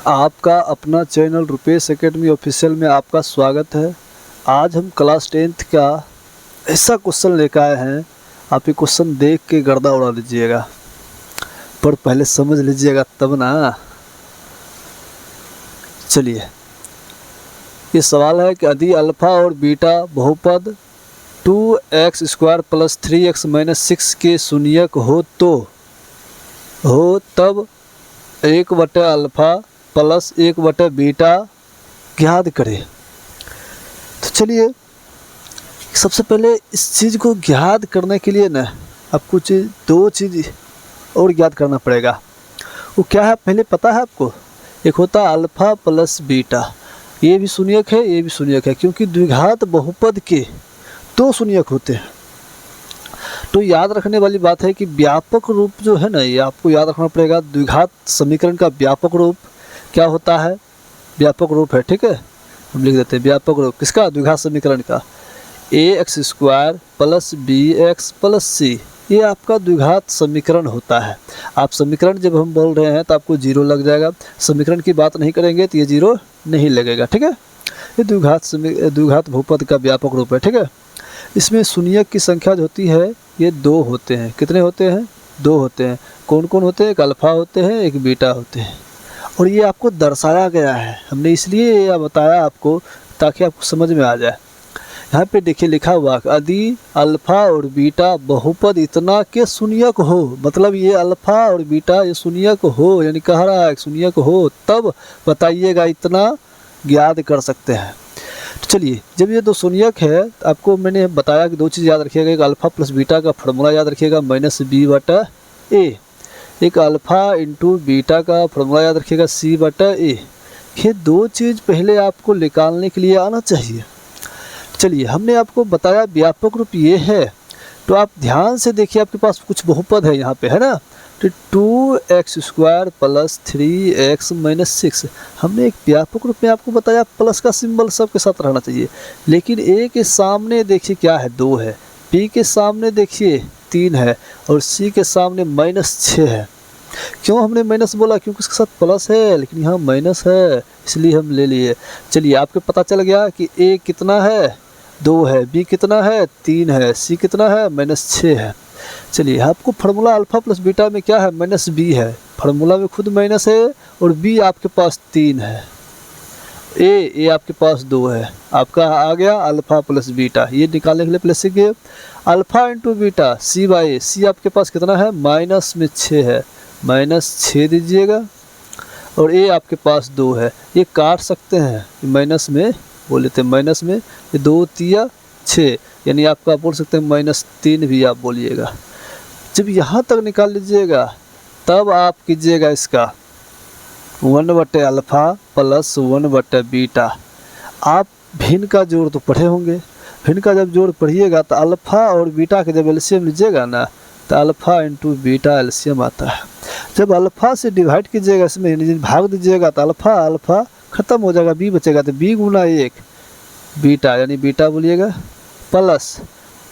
आपका अपना channel Rupesh academy official में आपका स्वागत है। आज हम क्लास 10th का ऐसा क्वेश्चन लेकर आए हैं, आप ये क्वेश्चन देख के गर्दा उड़ा लीजिएगा, पर पहले समझ लीजिएगा तब ना। चलिए, ये सवाल है कि यदि अल्फ़ा और बीटा बहुपद 2x² + 3x - 6 के शून्यक हो तब 1/अल्फ़ा + 1/बीटा ज्ञात करें। तो चलिए, सबसे पहले इस चीज़ को ज्ञात करने के लिए ना आपको दो चीज़ और ज्ञात करना पड़ेगा। वो क्या है पहले पता है आपको? एक होता है अल्फ़ा + बीटा, ये भी शून्यक है, ये भी शून्यक है, क्योंकि द्विघात बहुपद के दो शून्यक होते हैं। तो याद रखने वाली बात है कि व्यापक रूप जो है ना, ये आपको याद रखना पड़ेगा। द्विघात समीकरण का व्यापक रूप क्या होता है? व्यापक रूप है, ठीक है, हम लिख देते हैं व्यापक रूप किसका? द्विघात समीकरण का। ax² + bx + c, ये आपका द्विघात समीकरण होता है। आप समीकरण जब हम बोल रहे हैं तो आपको जीरो लग जाएगा, समीकरण की बात नहीं करेंगे तो ये जीरो नहीं लगेगा, ठीक है। ये द्विघात बहुपद का व्यापक रूप है, ठीक है। इसमें शून्यक की संख्या जो होती है ये दो होते हैं। कितने होते हैं? दो होते हैं। कौन कौन होते हैं? एक अल्फ़ा होते हैं, एक बीटा होते हैं। और ये आपको दर्शाया गया है, हमने इसलिए यह बताया आपको ताकि आपको समझ में आ जाए। यहाँ पे देखिए लिखा हुआ, यदि अल्फ़ा और बीटा बहुपद इतना के शून्यक हो, मतलब ये अल्फ़ा और बीटा ये शून्यक हो, यानी कह रहा है शून्यक हो, तब बताइएगा इतना ज्ञात कर सकते हैं। तो चलिए, जब ये दो शून्यक है तो आपको मैंने बताया कि दो चीज़ याद रखिएगा। एक अल्फ़ा + बीटा का फॉर्मूला याद रखिएगा -b/a, एक अल्फ़ा × बीटा का फॉर्मूला याद रखिएगा c/a। ये दो चीज़ पहले आपको निकालने के लिए आना चाहिए। चलिए, हमने आपको बताया व्यापक रूप ये है, तो आप ध्यान से देखिए, आपके पास कुछ बहुपद है यहाँ पे, है ना। तो 2x² + 3x - 6, हमने एक व्यापक रूप में आपको बताया प्लस का सिंबल सबके साथ रहना चाहिए। लेकिन a के सामने देखिए क्या है? 2 है, b के सामने देखिए 3 है, और c के सामने -6 है। क्यों हमने माइनस बोला? क्योंकि उसके साथ प्लस है, लेकिन यहाँ माइनस है, इसलिए हम ले लिए। चलिए, आपको पता चल गया कि a कितना है? 2 है, b कितना है? 3 है, c कितना है? -6 है। चलिए, आपको फार्मूला अल्फ़ा + बीटा में क्या है? -b है, फार्मूला में खुद माइनस है, और b आपके पास 3 है, a आपके पास 2 है। आपका आ गया अल्फ़ा + बीटा। ये निकालने के लिए प्लस सीखिए, अल्फ़ा × बीटा c/a, c आपके पास कितना है? -6 है, -6 दीजिएगा, और a आपके पास 2 है। ये काट सकते हैं, माइनस में बोल लेते हैं, माइनस में ये 2 × 6, यानी आपका बोल सकते हैं -3 भी आप बोलिएगा। जब यहाँ तक निकाल लीजिएगा तब आप कीजिएगा इसका 1/अल्फ़ा + 1/बीटा। आप भिन्न का जोड़ तो पढ़े होंगे, भिन्न का जब जोड़ पढ़िएगा तो अल्फ़ा और बीटा के जब एलसीएम लीजिएगा ना, तो अल्फ़ा × बीटा एलसीएम आता है। जब अल्फ़ा से डिवाइड कीजिएगा, इसमें भाग दीजिएगा तो अल्फ़ा ख़त्म हो जाएगा, b बचेगा, तो b × 1 बीटा, यानी बीटा बोलिएगा, प्लस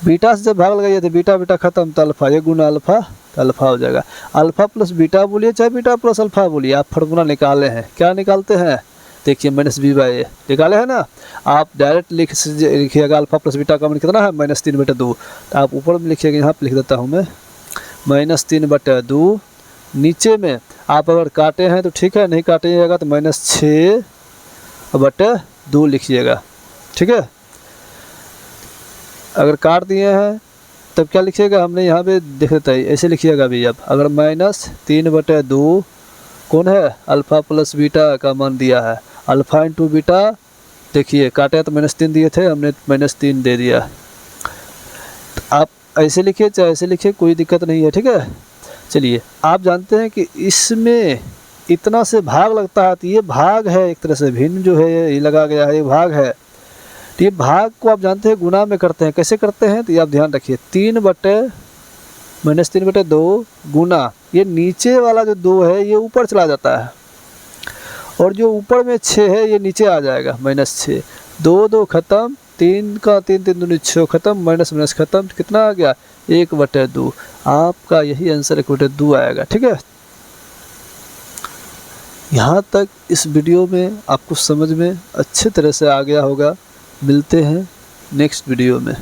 बीटा से जब भाग लगाइए तो बीटा खत्म, तो अल्फ़ा, ये × अल्फ़ा, तो अल्फ़ा हो जाएगा। अल्फ़ा + बीटा बोलिए, चाहे बीटा + अल्फ़ा बोलिए, आप फार्मूला निकाले हैं। क्या निकालते हैं? देखिए, -b/a निकाले हैं ना। आप डायरेक्ट लिखिएगा अल्फ़ा + बीटा का मान कितना है? -3/2। तो आप ऊपर में लिखिएगा, यहाँ पर लिख देता हूँ मैं -3/2। नीचे में आप अगर काटे हैं तो ठीक है, नहीं काटिएगा तो -6/2 लिखिएगा, ठीक है। अगर काट दिए हैं तब क्या लिखिएगा? हमने यहाँ पे देख देता है, ऐसे लिखिएगा भी। अब अगर -3/2 कौन है? अल्फ़ा + बीटा का मान दिया है, अल्फ़ा × बीटा, देखिए काटे तो -3 दिए थे, हमने -3 दे दिया। तो आप ऐसे लिखिए चाहे ऐसे लिखिए, कोई दिक्कत नहीं है, ठीक है। चलिए, आप जानते हैं कि इसमें इतना से भाग लगता है, तो ये भाग है एक तरह से, भिन्न जो है ये लगा गया है, ये भाग है। तो ये भाग को आप जानते हैं गुना में करते हैं। कैसे करते हैं? तो ये आप ध्यान रखिए, -3/2 गुना, ये नीचे वाला जो 2 है ये ऊपर चला जाता है, और जो ऊपर में 6 है ये नीचे आ जाएगा, -6। 2 खत्म, 3 का 3 3 दूनी 6 खत्म, माइनस खत्म, तो कितना आ गया? 1/2। आपका यही आंसर 1/2 आएगा, ठीक है। यहाँ तक इस वीडियो में आपको समझ में अच्छे तरह से आ गया होगा। मिलते हैं नेक्स्ट वीडियो में।